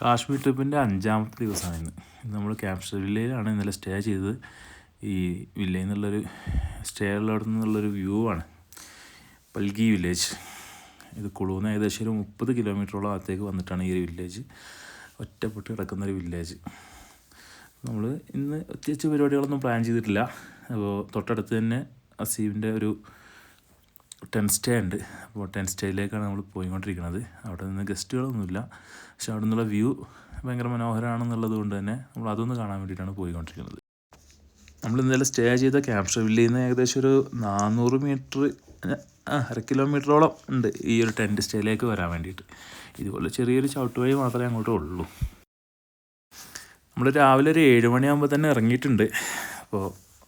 കാശ്മീർ ട്രിപ്പിൻ്റെ 5ാമത്തെ ദിവസമാണ് ഇന്ന്. നമ്മൾ ക്യാപ്ചർ വില്ലേജിലാണ് ഇന്നലെ സ്റ്റേ ചെയ്തത്. ഈ വില്ലേജിൽ നിന്നുള്ളൊരു സ്റ്റേ ഉള്ളവിടെ നിന്നുള്ളൊരു വ്യൂ ആണ് പൽഗി വില്ലേജ്. ഇത് കുളുന്ന് ഏകദേശം ഒരു 30 കിലോമീറ്ററോളം അകത്തേക്ക് വന്നിട്ടാണ് ഈ ഒരു വില്ലേജ്. ഒറ്റപ്പെട്ട് കിടക്കുന്നൊരു വില്ലേജ്. നമ്മൾ ഇന്ന് പ്രത്യേകിച്ച് പരിപാടികളൊന്നും പ്ലാൻ ചെയ്തിട്ടില്ല. അപ്പോൾ തൊട്ടടുത്ത് തന്നെ അസീവിൻ്റെ ഒരു 10 സ്റ്റേ ഉണ്ട്. അപ്പോൾ 10 സ്റ്റേയിലേക്കാണ് നമ്മൾ പോയിക്കൊണ്ടിരിക്കുന്നത്. അവിടെ നിന്ന് ഗസ്റ്റുകളൊന്നുമില്ല, പക്ഷെ അവിടെ നിന്നുള്ള വ്യൂ ഭയങ്കര മനോഹരമാണെന്നുള്ളത് കൊണ്ട് തന്നെ നമ്മൾ അതൊന്ന് കാണാൻ വേണ്ടിയിട്ടാണ് പോയിക്കൊണ്ടിരിക്കുന്നത്. നമ്മൾ ഇന്നലെ സ്റ്റേ ചെയ്ത ക്യാപ്ചർ വില്ലേജിൽ നിന്ന് ഏകദേശം ഒരു 400 മീറ്റർ, 1/2 കിലോമീറ്ററോളം ഉണ്ട് ഈ ഒരു 10 സ്റ്റേയിലേക്ക് വരാൻ വേണ്ടിയിട്ട്. ഇതുപോലെ ചെറിയൊരു ചവിട്ടുവഴി മാത്രമേ അങ്ങോട്ടേ ഉള്ളൂ. നമ്മൾ രാവിലെ ഒരു 7 മണിയാകുമ്പോൾ തന്നെ ഇറങ്ങിയിട്ടുണ്ട്. അപ്പോൾ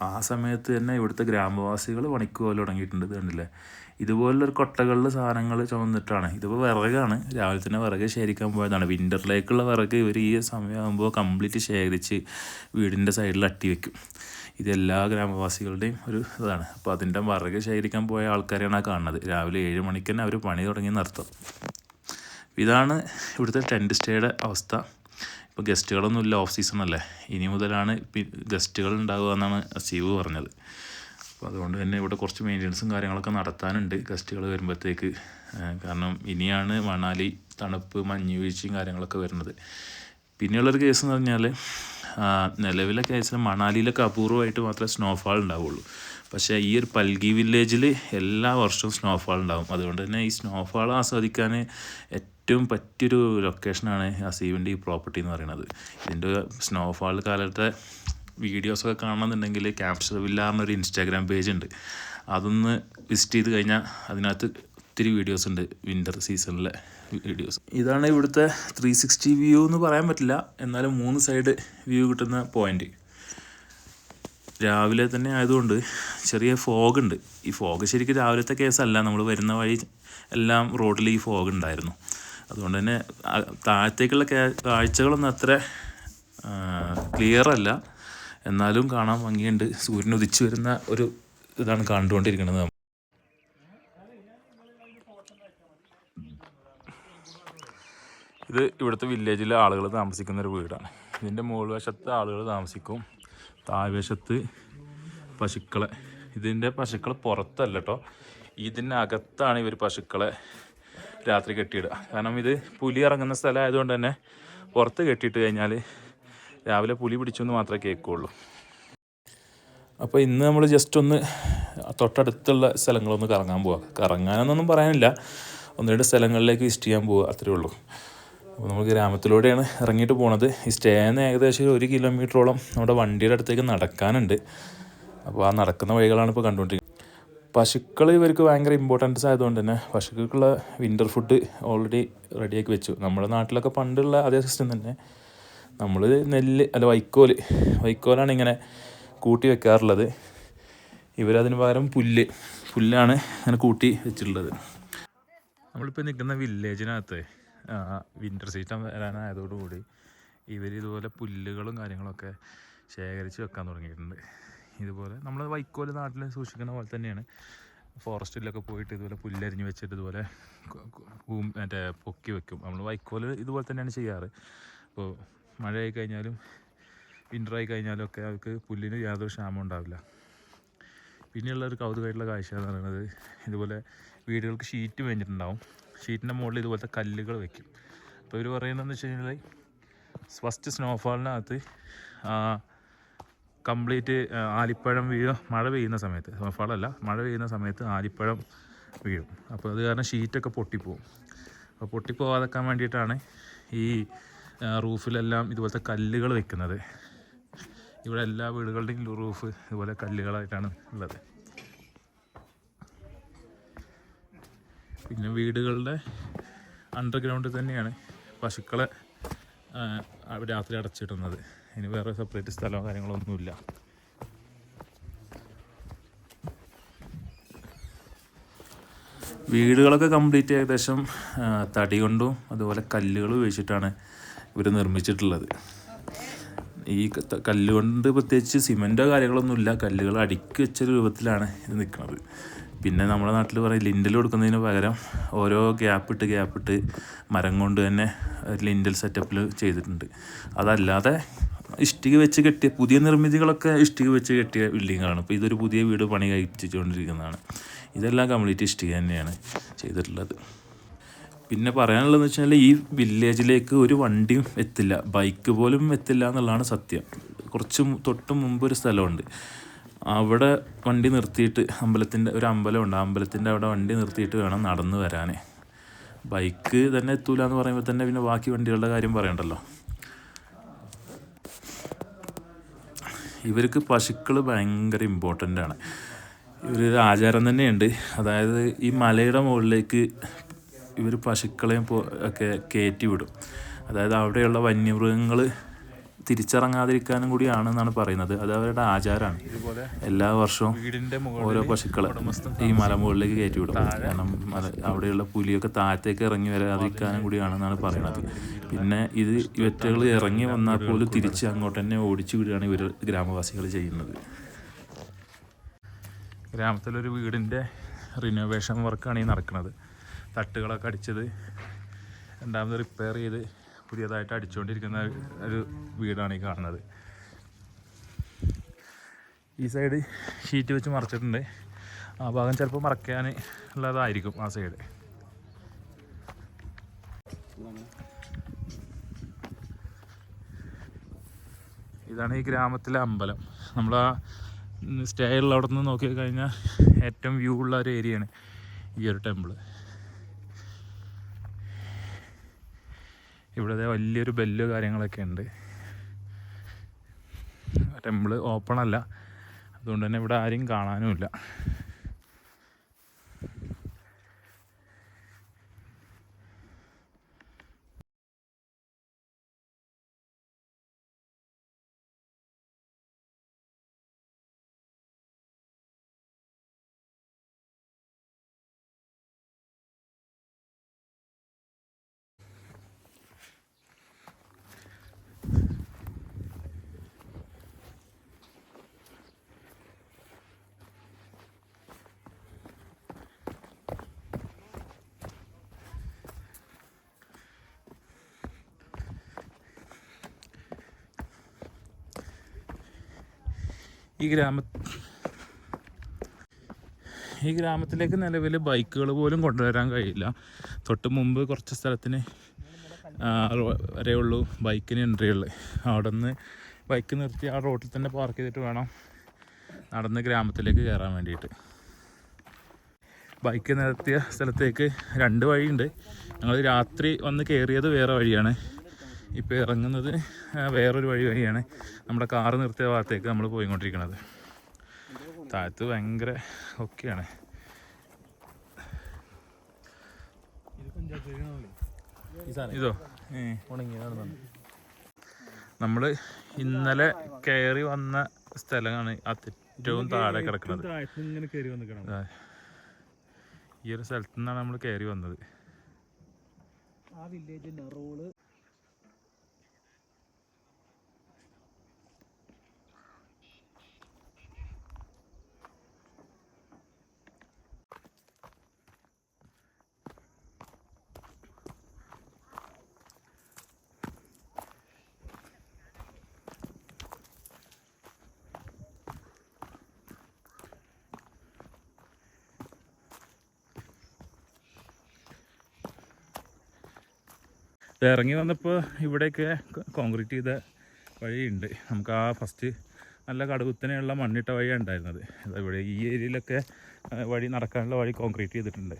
ആ സമയത്ത് തന്നെ ഇവിടുത്തെ ഗ്രാമവാസികൾ പണിക്ക് പോലെ തുടങ്ങിയിട്ടുണ്ട്. ഇത് കണ്ടില്ലേ, ഇതുപോലുള്ളൊരു കൊട്ടകളിൽ സാധനങ്ങൾ ചുമന്നിട്ടാണ്. ഇതിപ്പോൾ വിറകാണ്, രാവിലെ തന്നെ വിറക് ശേഖരിക്കാൻ പോയതാണ്. വിൻ്ററിലേക്കുള്ള വിറക് ഇവർ ഈ സമയമാകുമ്പോൾ കംപ്ലീറ്റ് ശേഖരിച്ച് വീടിൻ്റെ സൈഡിൽ അട്ടി വയ്ക്കും. ഇതെല്ലാ ഗ്രാമവാസികളുടെയും ഒരു ഇതാണ്. അപ്പോൾ അതിൻ്റെ വിറക് ശേഖരിക്കാൻ പോയ ആൾക്കാരെയാണ് ആ കാണുന്നത്. രാവിലെ 7 മണിക്ക് തന്നെ അവർ പണി തുടങ്ങിയെന്നർത്ഥം. ഇതാണ് ഇവിടുത്തെ 10 സ്റ്റേയുടെ അവസ്ഥ. ഇപ്പോൾ ഗസ്റ്റുകളൊന്നുമില്ല, ഓഫ് സീസൺ അല്ലേ. ഇനി മുതലാണ് ഗസ്റ്റുകൾ ഉണ്ടാവുക എന്നാണ് അസീവ് പറഞ്ഞത്. അപ്പോൾ അതുകൊണ്ട് തന്നെ ഇവിടെ കുറച്ച് മെയിൻ്റനൻസും കാര്യങ്ങളൊക്കെ നടത്താനുണ്ട് ഗസ്റ്റുകൾ വരുമ്പോഴത്തേക്ക്. കാരണം ഇനിയാണ് മണാലി തണുപ്പ്, മഞ്ഞ് വീഴ്ചയും കാര്യങ്ങളൊക്കെ വരുന്നത്. പിന്നെയുള്ളൊരു കേസ് എന്ന് പറഞ്ഞാൽ, നിലവിലെ കേസിൽ മണാലിയിലൊക്കെ അപൂർവമായിട്ട് മാത്രമേ സ്നോഫാൾ ഉണ്ടാവുള്ളൂ. പക്ഷേ ഈ ഒരു പൽഗി വില്ലേജിൽ എല്ലാ വർഷവും സ്നോഫാൾ ഉണ്ടാവും. അതുകൊണ്ട് തന്നെ ഈ സ്നോഫാൾ ആസ്വദിക്കാൻ ഏറ്റവും പറ്റിയൊരു ലൊക്കേഷനാണ് അസീവിൻ്റെ ഈ പ്രോപ്പർട്ടി എന്ന് പറയുന്നത്. ഇതിൻ്റെ സ്നോഫാൾ കാലത്തെ വീഡിയോസൊക്കെ കാണണമെന്നുണ്ടെങ്കിൽ ക്യാപ്ചർ വില്ല എന്നൊരു ഇൻസ്റ്റാഗ്രാം പേജ് ഉണ്ട്. അതൊന്ന് വിസിറ്റ് ചെയ്ത് കഴിഞ്ഞാൽ അതിനകത്ത് ഒത്തിരി വീഡിയോസ് ഉണ്ട്, വിൻ്റർ സീസണിലെ വീഡിയോസ്. ഇതാണ് ഇവിടുത്തെ 360 വ്യൂ എന്ന് പറയാൻ പറ്റില്ല, എന്നാലും 3 സൈഡ് വ്യൂ കിട്ടുന്ന പോയിൻ്റ്. രാവിലെ തന്നെ ആയതുകൊണ്ട് ചെറിയ ഫോഗ് ഉണ്ട്. ഈ ഫോഗ് ശരിക്കും രാവിലത്തെ കേസല്ല, നമ്മൾ വരുന്ന വഴി എല്ലാം റോഡിൽ ഈ ഫോഗ് ഉണ്ടായിരുന്നു. അതുകൊണ്ട് തന്നെ താഴത്തേക്കുള്ള കാഴ്ചകളൊന്നും അത്ര ക്ലിയർ അല്ല, എന്നാലും കാണാൻ ഭംഗിയുണ്ട്. സൂര്യൻ ഉദിച്ചു വരുന്ന ഒരു ഇതാണ് കണ്ടുകൊണ്ടിരിക്കുന്നത്. ഇത് ഇവിടുത്തെ വില്ലേജിലെ ആളുകൾ താമസിക്കുന്നൊരു വീടാണ്. ഇതിൻ്റെ മുകൾ വശത്ത് ആളുകൾ താമസിക്കും, താഴ്വശത്ത് പശുക്കളെ. ഇതിൻ്റെ പശുക്കൾ പുറത്തല്ല കേട്ടോ, ഇതിൻ്റെ അകത്താണ് ഇവർ പശുക്കളെ രാത്രി കെട്ടിയിടുക. കാരണം ഇത് പുലി ഇറങ്ങുന്ന സ്ഥലമായതുകൊണ്ട് തന്നെ പുറത്ത് കെട്ടിയിട്ട് കഴിഞ്ഞാൽ രാവിലെ പുലി പിടിച്ചെന്ന് മാത്രമേ കേൾക്കുള്ളൂ. അപ്പോൾ ഇന്ന് നമ്മൾ ജസ്റ്റ് ഒന്ന് തൊട്ടടുത്തുള്ള സ്ഥലങ്ങളൊന്ന് കറങ്ങാൻ പോവുക. കറങ്ങാനൊന്നും പറയാനില്ല, 1-2 സ്ഥലങ്ങളിലേക്ക് വിസിറ്റ് ചെയ്യാൻ പോവുക, അത്രയേ ഉള്ളൂ. അപ്പോൾ നമ്മൾ ഗ്രാമത്തിലൂടെയാണ് ഇറങ്ങിയിട്ട് പോണത്. ഈ സ്റ്റേന്ന് ഏകദേശം 1 കിലോമീറ്ററോളം നമ്മുടെ വണ്ടിയുടെ അടുത്തേക്ക് നടക്കാനുണ്ട്. അപ്പോൾ ആ നടക്കുന്ന വഴികളാണ് ഇപ്പോൾ കണ്ടുകൊണ്ടിരിക്കുന്നത്. പശുക്കൾ ഇവർക്ക് ഭയങ്കര ഇമ്പോർട്ടൻസ് ആയതുകൊണ്ട് തന്നെ പശുക്കൾക്കുള്ള വിൻ്റർ ഫുഡ് ഓൾറെഡി റെഡിയാക്കി വെച്ചു. നമ്മുടെ നാട്ടിലൊക്കെ പണ്ടുള്ള അതേ സിസ്റ്റം തന്നെ. നമ്മൾ വൈക്കോലാണ് ഇങ്ങനെ കൂട്ടി വെക്കാറുള്ളത്. ഇവരതിന് പകരം പുല്ലാണ് ഇങ്ങനെ കൂട്ടി വെച്ചിട്ടുള്ളത്. നമ്മളിപ്പോൾ നിൽക്കുന്ന വില്ലേജിനകത്ത് വിൻ്റർ സീസൺ വരാനായതോടുകൂടി ഇവർ ഇതുപോലെ പുല്ലുകളും കാര്യങ്ങളൊക്കെ ശേഖരിച്ച് വെക്കാൻ തുടങ്ങിയിട്ടുണ്ട്. ഇതുപോലെ നമ്മൾ വൈക്കോല് നാട്ടിൽ സൂക്ഷിക്കുന്ന പോലെ തന്നെയാണ്. ഫോറസ്റ്റിലൊക്കെ പോയിട്ട് ഇതുപോലെ പുല്ലരിഞ്ഞ് വെച്ചിട്ട് ഇതുപോലെ പൊക്കി വെക്കും. നമ്മൾ വൈക്കോല് ഇതുപോലെ തന്നെയാണ് ചെയ്യാറ്. അപ്പോൾ മഴയായി കഴിഞ്ഞാലും വിൻ്ററായി കഴിഞ്ഞാലും ഒക്കെ അവർക്ക് പുല്ലിന് യാതൊരു ക്ഷാമം ഉണ്ടാവില്ല. പിന്നെയുള്ളൊരു കൗതുകമായിട്ടുള്ള കാഴ്ച എന്ന് പറയുന്നത്, ഇതുപോലെ വീടുകൾക്ക് ഷീറ്റ് വേണ്ടിയിട്ടുണ്ടാവും. ഷീറ്റിൻ്റെ മുകളിൽ ഇതുപോലത്തെ കല്ലുകൾ വയ്ക്കും. അപ്പോൾ ഇവർ പറയുന്നതെന്ന് വെച്ച് കഴിഞ്ഞാൽ ഫസ്റ്റ് സ്നോഫാളിനകത്ത് കംപ്ലീറ്റ് ആലിപ്പഴം മഴ പെയ്യുന്ന സമയത്ത്, സ്നോഫാളല്ല, മഴ പെയ്യുന്ന സമയത്ത് ആലിപ്പഴം വീഴും. അപ്പോൾ അത് കാരണം ഷീറ്റൊക്കെ പൊട്ടിപ്പോവും. അപ്പോൾ പൊട്ടിപ്പോവാതെക്കാൻ വേണ്ടിയിട്ടാണ് ഈ റൂഫിലെല്ലാം ഇതുപോലത്തെ കല്ലുകൾ വെക്കുന്നത്. ഇവിടെ എല്ലാ വീടുകളുടെയും റൂഫ് ഇതുപോലെ കല്ലുകളായിട്ടാണ് ഉള്ളത്. പിന്നെ വീടുകളുടെ അണ്ടർഗ്രൗണ്ടിൽ തന്നെയാണ് പശുക്കളെ രാത്രി അടച്ചിടുന്നത്. ഇനി വേറെ സെപ്പറേറ്റ് സ്ഥലമോ കാര്യങ്ങളൊന്നുമില്ല. വീടുകളൊക്കെ കംപ്ലീറ്റ് ഏകദേശം തടി കൊണ്ടും അതുപോലെ കല്ലുകൾ ഉപയോഗിച്ചിട്ടാണ് ഇവർ നിർമ്മിച്ചിട്ടുള്ളത്. ഈ കല്ലുകൊണ്ട് പ്രത്യേകിച്ച് സിമെൻറ്റോ കാര്യങ്ങളൊന്നുമില്ല, കല്ലുകൾ അടുക്കി വെച്ച രൂപത്തിലാണ് ഇത് നിൽക്കുന്നത്. പിന്നെ നമ്മുടെ നാട്ടിൽ പറയും ലിൻഡൽ കൊടുക്കുന്നതിന് പകരം ഓരോ ഗ്യാപ്പിട്ട് മരം കൊണ്ട് തന്നെ ലിൻഡൽ സെറ്റപ്പിൽ ചെയ്തിട്ടുണ്ട്. അതല്ലാതെ ഇഷ്ടിക വെച്ച് കെട്ടിയ പുതിയ നിർമ്മിതികളൊക്കെ ഇഷ്ടിക വെച്ച് കെട്ടിയ ബിൽഡിങ്ങാണ്. ഇപ്പോൾ ഇതൊരു പുതിയ വീട് പണി കഴിച്ചുകൊണ്ടിരിക്കുന്നതാണ്. ഇതെല്ലാം കംപ്ലീറ്റ് ഇഷ്ടിക തന്നെയാണ് ചെയ്തിട്ടുള്ളത്. പിന്നെ പറയാനുള്ളതെന്ന് വെച്ചാൽ ഈ വില്ലേജിലേക്ക് ഒരു വണ്ടിയും എത്തില്ല, ബൈക്ക് പോലും എത്തില്ല എന്നുള്ളതാണ് സത്യം. കുറച്ച് തൊട്ട് മുമ്പ് ഒരു സ്ഥലമുണ്ട്, അവിടെ വണ്ടി നിർത്തിയിട്ട് ഒരു അമ്പലമുണ്ട്, അമ്പലത്തിൻ്റെ അവിടെ വണ്ടി നിർത്തിയിട്ട് വേണം നടന്ന് വരാൻ. ബൈക്ക് തന്നെ എത്തൂല എന്ന് പറയുമ്പോൾ തന്നെ പിന്നെ ബാക്കി വണ്ടികളുടെ കാര്യം പറയണ്ടല്ലോ. ഇവർക്ക് പശുക്കൾ ഭയങ്കര ഇമ്പോർട്ടൻ്റ് ആണ്. ഒരു ആചാരം തന്നെയുണ്ട്. അതായത് ഈ മലയുടെ മുകളിലേക്ക് ഇവർ പശുക്കളെയും ഒക്കെ കയറ്റി വിടും. അതായത് അവിടെയുള്ള വന്യമൃഗങ്ങൾ തിരിച്ചിറങ്ങാതിരിക്കാനും കൂടിയാണെന്നാണ് പറയുന്നത്. അത് അവരുടെ ആചാരമാണ്. എല്ലാ വർഷവും ഓരോ പശുക്കളെ ഈ മലമുകളിലേക്ക് കയറ്റി വിടും. കാരണം അവിടെയുള്ള പുലിയൊക്കെ താഴത്തേക്ക് ഇറങ്ങി വരാതിരിക്കാനും കൂടിയാണെന്നാണ് പറയുന്നത്. പിന്നെ ഇവറ്റകൾ ഇറങ്ങി വന്നാൽ പോലും തിരിച്ച് അങ്ങോട്ട് തന്നെ ഓടിച്ചു വിടുകയാണ് ഇവർ ഗ്രാമവാസികൾ ചെയ്യുന്നത്. ഗ്രാമത്തിലൊരു വീടിൻ്റെ റിനോവേഷൻ വർക്കാണ് ഈ നടക്കുന്നത്. തട്ടുകളൊക്കെ അടിച്ചത് രണ്ടാമത് റിപ്പയർ ചെയ്ത് പുതിയതായിട്ട് അടിച്ചുകൊണ്ടിരിക്കുന്ന ഒരു വീടാണ് ഈ കാണുന്നത്. ഈ സൈഡ് ഷീറ്റ് വെച്ച് മറച്ചിട്ടുണ്ട്. ആ ഭാഗം ചിലപ്പോൾ മറക്കാൻ ഉള്ളതായിരിക്കും ആ സൈഡ്. ഇതാണ് ഈ ഗ്രാമത്തിലെ അമ്പലം. നമ്മൾ ആ സ്റ്റേ ഉള്ള അവിടെ നിന്ന് നോക്കി കഴിഞ്ഞാൽ ഏറ്റവും വ്യൂ ഉള്ള ഒരു ഏരിയയാണ് ഈ ഒരു ടെമ്പിൾ. ഇവിടെ വലിയൊരു ബെല്ല് കാര്യങ്ങളൊക്കെ ഉണ്ട്. ടെമ്പിൾ ഓപ്പൺ അല്ല, അതുകൊണ്ട് തന്നെ ഇവിടെ ആരും കാണാനുമില്ല. ഈ ഗ്രാമത്തിലേക്ക് നിലവിൽ ബൈക്കുകൾ പോലും കൊണ്ടുവരാൻ കഴിയില്ല. തൊട്ട് മുമ്പ് കുറച്ച് സ്ഥലത്തിന് വരെയുള്ളൂ ബൈക്കിന് എൻട്രി ഉള്ളത്. അവിടെ നിന്ന് ബൈക്ക് നിർത്തി ആ റോട്ടിൽ തന്നെ പാർക്ക് ചെയ്തിട്ട് വേണം നടന്ന് ഗ്രാമത്തിലേക്ക് കയറാൻ വേണ്ടിയിട്ട്. ബൈക്ക് നിർത്തിയ സ്ഥലത്തേക്ക് 2 വഴിയുണ്ട്. ഞങ്ങൾ രാത്രി വന്ന് കയറിയത് വേറെ വഴിയാണ്, ഇപ്പോൾ ഇറങ്ങുന്നത് വേറൊരു വഴിയാണ്. നമ്മുടെ കാറ് നിർത്തിയ ഭാഗത്തേക്ക് നമ്മൾ പോയിക്കൊണ്ടിരിക്കുന്നത്. താഴത്ത് ഭയങ്കര ഒക്കെയാണ്. ഇതോ നമ്മൾ ഇന്നലെ കയറി വന്ന സ്ഥലമാണ് ഏറ്റവും താഴെ കിടക്കുന്നത്. ഈ ഒരു സ്ഥലത്തു നിന്നാണ് നമ്മൾ കയറി വന്നത്. ആ വില്ലേജ് നെറോള് ഇറങ്ങി വന്നപ്പോൾ ഇവിടെയൊക്കെ കോൺക്രീറ്റ് ചെയ്ത വഴിയുണ്ട്. നമുക്ക് ആ ഫസ്റ്റ് നല്ല കടുകുത്തനെയുള്ള മണ്ണിട്ട വഴിയാണ് ഉണ്ടായിരുന്നത്. ഇവിടെ ഈ ഏരിയയിലൊക്കെ വഴി നടക്കാനുള്ള വഴി കോൺക്രീറ്റ് ചെയ്തിട്ടുണ്ട്.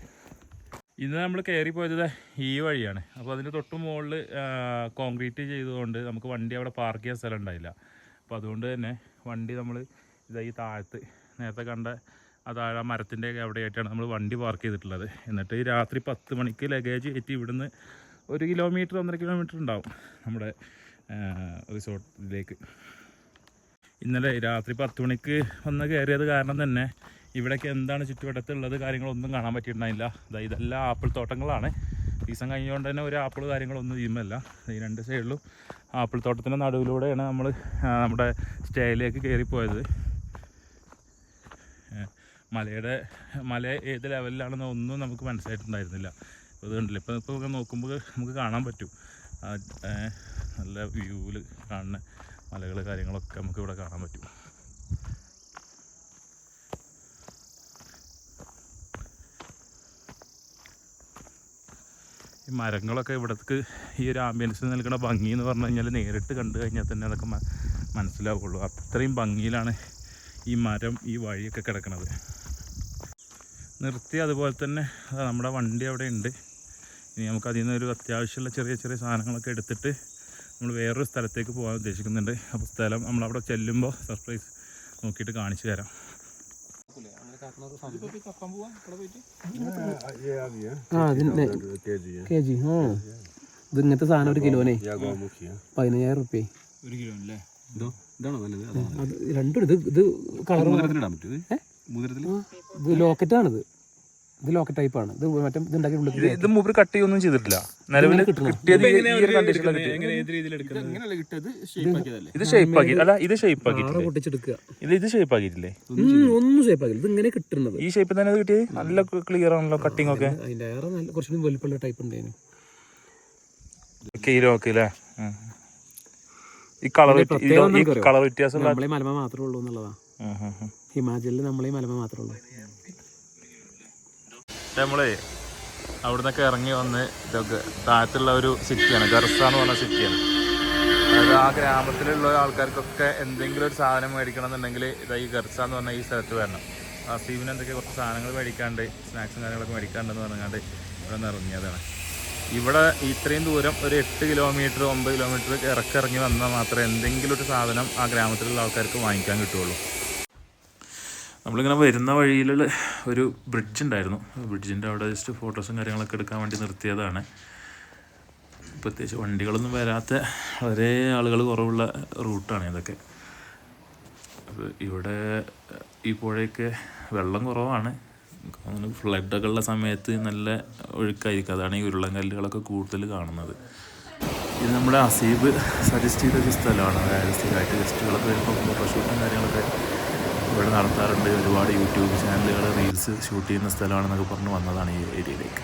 ഇന്ന് നമ്മൾ കയറി പോയത് ഈ വഴിയാണ്. അപ്പോൾ അതിൻ്റെ തൊട്ട് മുകളിൽ കോൺക്രീറ്റ് ചെയ്തുകൊണ്ട് നമുക്ക് വണ്ടി അവിടെ പാർക്ക് ചെയ്യാൻ സ്ഥലം ഉണ്ടായില്ല. അപ്പോൾ അതുകൊണ്ട് തന്നെ വണ്ടി നമ്മൾ ഈ താഴത്ത് നേരത്തെ കണ്ട ആ താഴെ മരത്തിൻ്റെയൊക്കെ അവിടെയായിട്ടാണ് നമ്മൾ വണ്ടി പാർക്ക് ചെയ്തിട്ടുള്ളത്. എന്നിട്ട് രാത്രി 10 മണിക്ക് ലഗേജ് കയറ്റി ഇവിടുന്ന് 1 കിലോമീറ്റർ 1.5 കിലോമീറ്റർ ഉണ്ടാവും നമ്മുടെ റിസോർട്ടിലേക്ക്. ഇന്നലെ രാത്രി 10 മണിക്ക് വന്ന് കയറിയത് കാരണം തന്നെ ഇവിടേക്ക് എന്താണ് ചുറ്റുവട്ടത്തുള്ളത് കാര്യങ്ങളൊന്നും കാണാൻ പറ്റിയിട്ടുണ്ടായില്ല. ഇതെല്ലാം ആപ്പിൾ തോട്ടങ്ങളാണ്. സീസൺ കഴിഞ്ഞുകൊണ്ട് തന്നെ ഒരു ആപ്പിൾ കാര്യങ്ങളൊന്നും ചെയ്യുമല്ല. ഈ 2 സൈഡിലും ആപ്പിൾ തോട്ടത്തിൻ്റെ നടുവിലൂടെയാണ് നമ്മൾ നമ്മുടെ സ്റ്റേയിലേക്ക് കയറിപ്പോയത്. മല ഏത് ലെവലിലാണെന്ന് ഒന്നും നമുക്ക് മനസ്സിലായിട്ടുണ്ടായിരുന്നില്ല. അത് കണ്ടില്ല, ഇപ്പോൾ നോക്കുമ്പോൾ നമുക്ക് കാണാൻ പറ്റും. നല്ല വ്യൂവിൽ കാണുന്ന മലകൾ കാര്യങ്ങളൊക്കെ നമുക്ക് ഇവിടെ കാണാൻ പറ്റും. ഈ മരങ്ങളൊക്കെ ഇവിടത്തേക്ക് ഈ ഒരു ആംബിയൻസിൽ നൽകുന്ന ഭംഗി എന്ന് പറഞ്ഞു കഴിഞ്ഞാൽ നേരിട്ട് കണ്ടു കഴിഞ്ഞാൽ തന്നെ അതൊക്കെ മനസ്സിലാവുള്ളൂ. അത്രയും ഭംഗിയിലാണ് ഈ മരം, ഈ വഴിയൊക്കെ കിടക്കുന്നത്. നിർത്തി അതുപോലെ തന്നെ നമ്മുടെ വണ്ടി അവിടെ ഉണ്ട്. ഇനി നമുക്ക് അതിൽ നിന്നൊരു അത്യാവശ്യമുള്ള ചെറിയ ചെറിയ സാധനങ്ങളൊക്കെ എടുത്തിട്ട് നമ്മൾ വേറൊരു സ്ഥലത്തേക്ക് പോകാൻ ഉദ്ദേശിക്കുന്നുണ്ട്. അപ്പോൾ സ്ഥലം നമ്മളവിടെ ചെല്ലുമ്പോൾ സർപ്രൈസ് നോക്കിയിട്ട് കാണിച്ചു തരാം. ഇങ്ങനത്തെ സാധനം 1 കിലോനെ 15,000 റുപ്യ. 1 കിലോ അല്ലേ? രണ്ടും ഇത് കളർ ലോക്കറ്റാണിത്. ഇത് ലോക്കറ്റ് ടൈപ്പാണ്. ഇത് മറ്റേ ഇതുണ്ടാക്കി ഇത് മൂപ്പര് കട്ട് ചെയ്യൊന്നും ചെയ്തിട്ടില്ല. നിലവിൽ കിട്ടിയത് ഇത് ഷേപ്പാക്കി അല്ല, ഇത് ഷേപ്പാക്കി പൊട്ടിച്ചെടുക്കുക. ഇത് ഷേപ്പാക്കിയിട്ടില്ലേ? ഒന്നും ഷേപ്പാക്കില്ല. ഇത് ഇങ്ങനെ കിട്ടുന്നത് ഈ ഷേപ്പിൽ തന്നെ കിട്ടിയത്. നല്ല ക്ലിയർ ആണല്ലോ കട്ടിങ് ഒക്കെ. അതിന്റെ ഏറെ നല്ല കുറച്ചുകൂടി വലുപ്പമുള്ള ടൈപ്പ് ഉണ്ടായിരുന്നു. അല്ലേ? ഈ കളർ വ്യത്യാസം നമ്മളെ മലമ മാത്രമേ ഉള്ളൂ എന്നുള്ളതാ. ഹിമാചലിൽ നമ്മളെ മലമ മാത്രമേ ഉള്ളൂ. നമ്മളെ അവിടെ നിന്നൊക്കെ ഇറങ്ങി വന്ന് ഇതൊക്കെ താഴത്തുള്ള ഒരു സിറ്റിയാണ്, ഗർസ എന്ന് പറഞ്ഞ സിറ്റിയാണ്. അതായത് ആ ഗ്രാമത്തിലുള്ള ആൾക്കാർക്കൊക്കെ എന്തെങ്കിലും ഒരു സാധനം മേടിക്കണം എന്നുണ്ടെങ്കിൽ ഇതാ ഈ ഗർസ എന്ന് പറഞ്ഞാൽ ഈ സ്ഥലത്ത് വരണം. അസീബിന് എന്തൊക്കെ കുറച്ച് സാധനങ്ങൾ മേടിക്കാണ്ട്, സ്നാക്സും കാര്യങ്ങളൊക്കെ മേടിക്കാണ്ടെന്ന് പറഞ്ഞാണ്ട് ഇവിടെ നിന്ന് ഇറങ്ങിയതാണ്. ഇവിടെ ഇത്രയും ദൂരം ഒരു 8 കിലോമീറ്റർ 9 കിലോമീറ്റർ ഇറങ്ങി വന്നാൽ മാത്രമേ എന്തെങ്കിലും ഒരു സാധനം ആ ഗ്രാമത്തിലുള്ള ആൾക്കാർക്ക് വാങ്ങിക്കാൻ കിട്ടുകയുള്ളൂ. നമ്മളിങ്ങനെ വരുന്ന വഴിയിലുള്ള ഒരു ബ്രിഡ്ജ് ഉണ്ടായിരുന്നു. ബ്രിഡ്ജിൻ്റെ അവിടെ ജസ്റ്റ് ഫോട്ടോസും കാര്യങ്ങളൊക്കെ എടുക്കാൻ വേണ്ടി നിർത്തിയതാണ്. പ്രത്യേകിച്ച് വണ്ടികളൊന്നും വരാത്ത വളരെ ആളുകൾ കുറവുള്ള റൂട്ടാണ് ഇതൊക്കെ. അപ്പോൾ ഇവിടെ ഈ പുഴയൊക്കെ വെള്ളം കുറവാണ്. ഫ്ലഡൊക്കെ ഉള്ള സമയത്ത് നല്ല ഒഴുക്കായിരിക്കും. അതാണ് ഈ ഉരുളൻകല്ലുകളൊക്കെ കൂടുതൽ കാണുന്നത്. ഇത് നമ്മുടെ അസീബ് സജസ്റ്റ് ചെയ്തൊരു സ്ഥലമാണ്. അതായത് സ്ഥിരമായിട്ട് ഗസ്റ്റുകളൊക്കെ വരുമ്പോൾ ഫോട്ടോഷൂട്ടും കാര്യങ്ങളൊക്കെ ഇവിടെ നടത്താറുണ്ട്. ഒരുപാട് യൂട്യൂബ് ചാനലുകൾ റീൽസ് ഷൂട്ട് ചെയ്യുന്ന സ്ഥലമാണെന്നൊക്കെ പറഞ്ഞ് വന്നതാണ് ഈ ഏരിയയിലേക്ക്.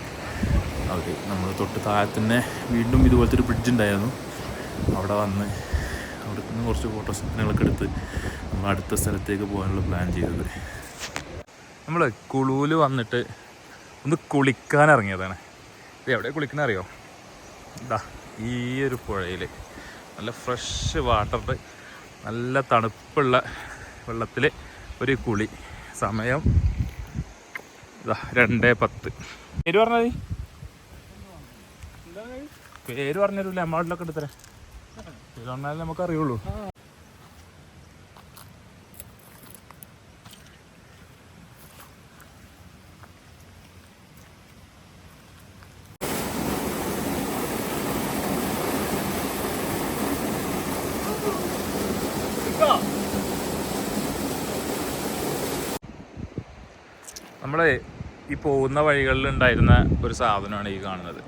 അവർ നമ്മൾ തൊട്ട് താഴത്തന്നെ വീണ്ടും ഇതുപോലത്തെ ഒരു ബ്രിഡ്ജ് ഉണ്ടായിരുന്നു. അവിടെ വന്ന് അവിടെ നിന്ന് കുറച്ച് ഫോട്ടോസ് കാര്യങ്ങളൊക്കെ എടുത്ത് നമ്മൾ അടുത്ത സ്ഥലത്തേക്ക് പോകാനുള്ള പ്ലാൻ ചെയ്തത്. നമ്മൾ കുളൂൽ വന്നിട്ട് ഒന്ന് കുളിക്കാൻ ഇറങ്ങിയതാണ്. ഇത് എവിടെ കുളിക്കുന്ന അറിയോ? ഇതാ ഈ ഒരു പുഴയിൽ നല്ല ഫ്രഷ് വാട്ടർ, നല്ല തണുപ്പുള്ള വെള്ളത്തിൽ ഒരു കുളി. സമയം ഇതാ 2:10. പേര് പറഞ്ഞത് പേര് പറഞ്ഞിട്ടില്ല. എമൗണ്ടിലൊക്കെ എടുത്തരാം. പേര് പറഞ്ഞാലേ നമുക്കറിയുള്ളൂ. നമ്മൾ ഈ പോകുന്ന വഴികളിൽ ഉണ്ടായിരുന്ന ഒരു സാധനമാണ് ഈ കാണുന്നത്.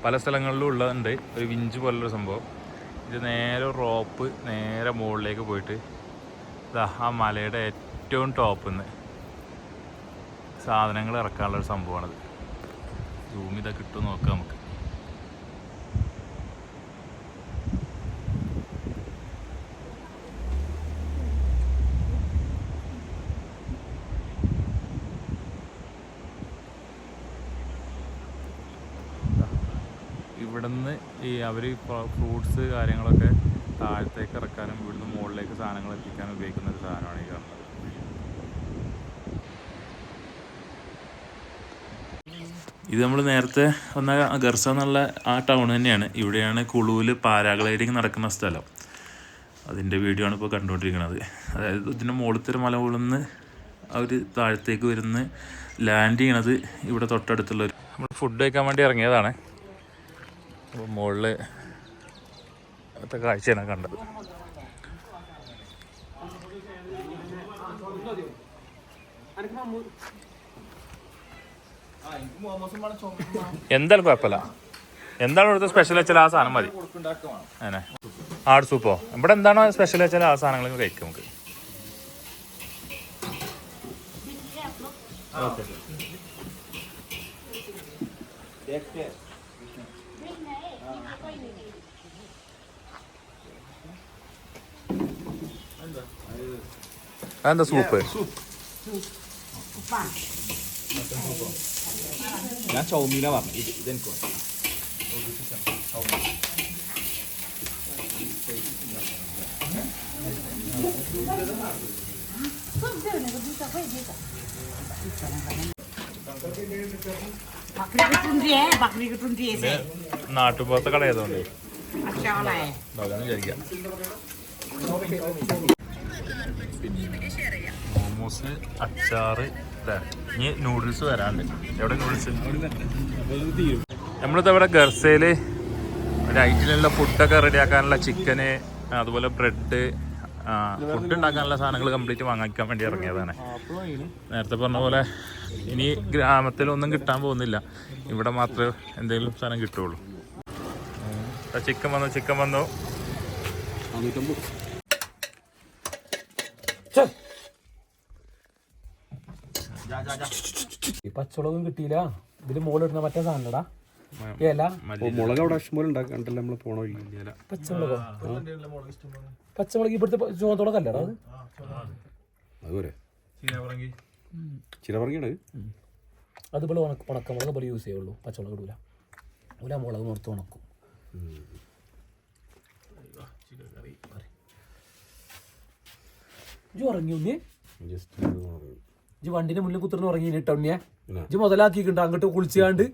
പല സ്ഥലങ്ങളിലും ഉള്ളതുണ്ട്. ഒരു വിഞ്ച് പോലുള്ളൊരു സംഭവം. ഇത് നേരെ റോപ്പ് നേരെ മുകളിലേക്ക് പോയിട്ട് ഇതാ ആ മലയുടെ ഏറ്റവും ടോപ്പിൽ നിന്ന് സാധനങ്ങൾ ഇറക്കാനുള്ളൊരു സംഭവമാണത്. സൂം ചെയ്താൽ കിട്ടും, നോക്കാം നമുക്ക്. ഇവിടുന്ന് ഈ അവർ ഫ്രൂട്ട്സ് കാര്യങ്ങളൊക്കെ താഴത്തേക്ക് ഇറക്കാനും ഇവിടുന്ന് മുകളിലേക്ക് സാധനങ്ങൾ എത്തിക്കാനും ഉപയോഗിക്കുന്ന ഒരു സാധനമാണ് ഈ കാണുന്നത്. ഇത് നമ്മൾ നേരത്തെ വന്ന ഗർസ എന്നുള്ള ആ ടൗൺ തന്നെയാണ്. ഇവിടെയാണ് കുളൂല് പാരാഗ്ലൈഡിങ് നടക്കുന്ന സ്ഥലം. അതിൻ്റെ വീഡിയോ ആണ് ഇപ്പോൾ കണ്ടുകൊണ്ടിരിക്കുന്നത്. അതായത് ഇതിൻ്റെ മുകളിലത്തെ മലകളിൽ നിന്ന് അവർ താഴത്തേക്ക് വരുന്ന ലാൻഡ് ചെയ്യണത് ഇവിടെ തൊട്ടടുത്തുള്ള നമ്മൾ ഫുഡ് കഴിക്കാൻ വേണ്ടി ഇറങ്ങിയതാണ്. അപ്പോൾ മുകളിൽ അത്തെ കാഴ്ചയാണ് കണ്ടത്. എന്തായാലും കുഴപ്പമില്ല. എന്താണ് ഇവിടുത്തെ സ്പെഷ്യൽ വെച്ചാൽ ആ സാധനം മതി. അങ്ങനെ ആട് സൂപ്പോ ഇവിടെ എന്താണോ സ്പെഷ്യൽ വെച്ചാൽ ആ സാധനങ്ങൾ കഴിക്കും നമുക്ക്. ഓക്കെ. അതെന്താ സൂപ്പ്? ഞാൻ ചൗമീന പറഞ്ഞു. ഇതെനിക്ക് നാട്ടുപുറത്തെ കടയായതുകൊണ്ട് മോമോസ്, അച്ചാറ്, ഇനി നൂഡിൽസ് വരാണ്ട്. എവിടെ നൂഡിൽസ്? നമ്മളിത് ഇവിടെ ഗർസയില് നൈറ്റിലുള്ള ഫുഡൊക്കെ റെഡിയാക്കാനുള്ള ചിക്കന്, അതുപോലെ ബ്രെഡ്, ഫുഡ് ഉണ്ടാക്കാനുള്ള സാധനങ്ങൾ കംപ്ലീറ്റ് വാങ്ങിക്കാൻ വേണ്ടി ഇറങ്ങിയതാണ്. നേരത്തെ പറഞ്ഞ പോലെ ഇനി ഗ്രാമത്തിലൊന്നും കിട്ടാൻ പോകുന്നില്ല, ഇവിടെ മാത്രമേ എന്തെങ്കിലും സാധനം കിട്ടുള്ളൂ. ചിക്കൻ വന്നു. പച്ചമുളകും കിട്ടിയില്ല. ഇതില് മോളിടുന്ന മറ്റേ സാധനടാ ഇല. മുളക് അവിടെ ഇഷ്ടംപോലെ ഉണ്ടാക്കണ്ടല്ലോ നമ്മള് പോണ വഴി. പച്ചമുളകോ? പച്ചമുളക് ഇവിടുത്തെ ചുവന്നുളകല്ലടാ അത്. അതുപോലെ ചിരപറങ്ങിയാണ്. അതുപോലെ ഉണക്കമുളക് പോലെ യൂസ് ചെയ്യുള്ളൂ, പച്ചമുളക് ഇടൂല. അതുപോലെ മുളക് നിർത്ത് ഉണക്കും. ഇജ്ജ് ഉറങ്ങി ഉണ്ണി? ഇജ്ജ് വണ്ടിന്റെ മുന്നിൽ കുത്തിർന്ന് ഉറങ്ങി ഇട്ട ഉണ്ണിയെ? ഇജ്ജ് മുതലാക്കിയിട്ടുണ്ട് അങ്ങോട്ട് കുളിച്ചാണ്ട്.